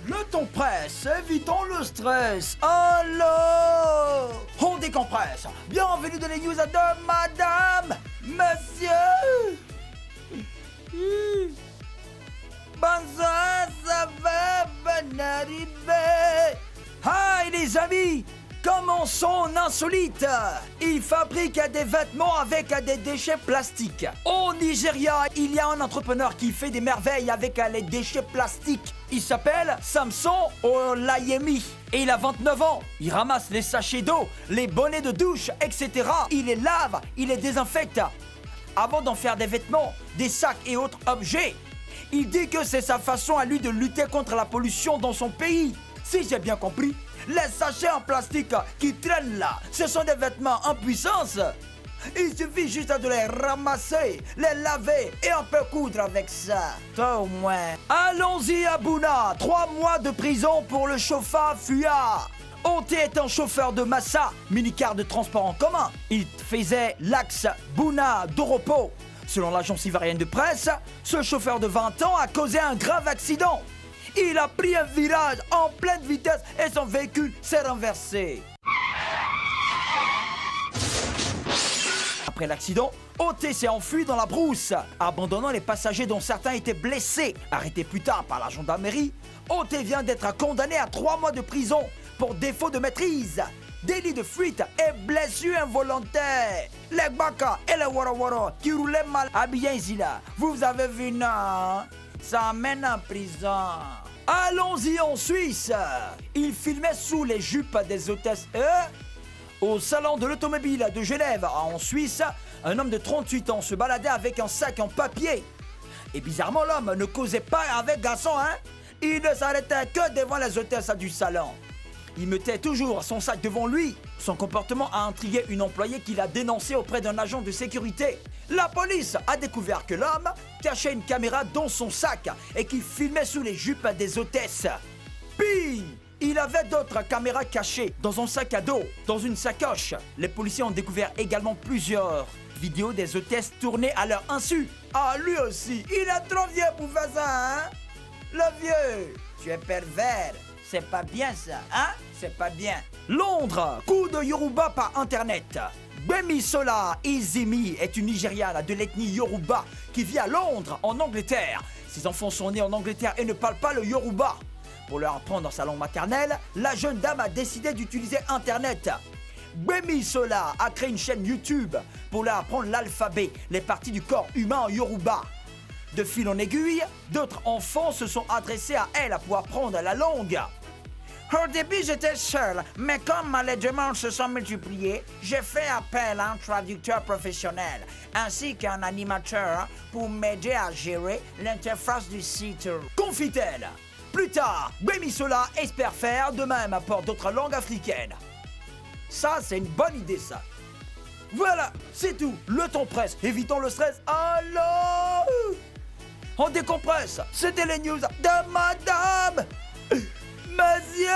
Le ton presse, évitons le stress. Alors, on décompresse. Bienvenue dans les news de Madame, Monsieur. Bonsoir, ça va, bonne arrivée. Hi les amis, commençons insolite. Ils fabriquent des vêtements avec des déchets plastiques. Au Nigeria, il y a un entrepreneur qui fait des merveilles avec les déchets plastiques. Il s'appelle Samson Olayemi et il a 29 ans. Il ramasse les sachets d'eau, les bonnets de douche, etc. Il les lave, il les désinfecte avant d'en faire des vêtements, des sacs et autres objets. Il dit que c'est sa façon à lui de lutter contre la pollution dans son pays. Si j'ai bien compris, les sachets en plastique qui traînent là, ce sont des vêtements en puissance. Il suffit juste de les ramasser, les laver et on peut coudre avec ça. Toi au moins. Allons-y à Bouna, 3 mois de prison pour le chauffeur fuyard. Onté est un chauffeur de Massa, minicar de transport en commun. Il faisait l'axe Bouna-Doropo. Selon l'agence ivoirienne de presse, ce chauffeur de 20 ans a causé un grave accident. Il a pris un virage en pleine vitesse et son véhicule s'est renversé. Après l'accident, Oté s'est enfui dans la brousse, abandonnant les passagers dont certains étaient blessés. Arrêté plus tard par la gendarmerie, Oté vient d'être condamné à 3 mois de prison pour défaut de maîtrise, délit de fuite et blessure involontaire. Les Baka et les Woro qui roulaient mal habillés ici là, vous avez vu non? Ça mène en prison. Allons-y en Suisse. Il filmait sous les jupes des hôtesses. Au salon de l'automobile de Genève, en Suisse, un homme de 38 ans se baladait avec un sac en papier. Et bizarrement, l'homme ne causait pas avec garçon, hein? Il ne s'arrêtait que devant les hôtesses du salon. Il mettait toujours son sac devant lui. Son comportement a intrigué une employée qui l'a dénoncé auprès d'un agent de sécurité. La police a découvert que l'homme cachait une caméra dans son sac et qui filmait sous les jupes des hôtesses. Puis, il avait d'autres caméras cachées dans un sac à dos, dans une sacoche. Les policiers ont découvert également plusieurs vidéos des hôtesses tournées à leur insu. Ah, lui aussi, il est trop vieux pour faire ça, hein? Le vieux, tu es pervers. C'est pas bien ça, hein? C'est pas bien. Londres, coup de Yoruba par internet. Gbemisola Izimi est une Nigériane de l'ethnie Yoruba qui vit à Londres, en Angleterre. Ses enfants sont nés en Angleterre et ne parlent pas le Yoruba. Pour leur apprendre sa langue maternelle, la jeune dame a décidé d'utiliser internet. Gbemisola a créé une chaîne YouTube pour leur apprendre l'alphabet, les parties du corps humain en Yoruba. De fil en aiguille, d'autres enfants se sont adressés à elle pour apprendre la langue. Au début, j'étais seul, mais comme les demandes se sont multipliées, j'ai fait appel à un traducteur professionnel, ainsi qu'un animateur pour m'aider à gérer l'interface du site. Confie-t-elle. Plus tard, Gbemisola espère faire de même pour d'autres langues africaines. Ça, c'est une bonne idée, ça. Voilà, c'est tout. Le temps presse. Évitons le stress. Allô? On décompresse. C'était les news de Madame Monsieur.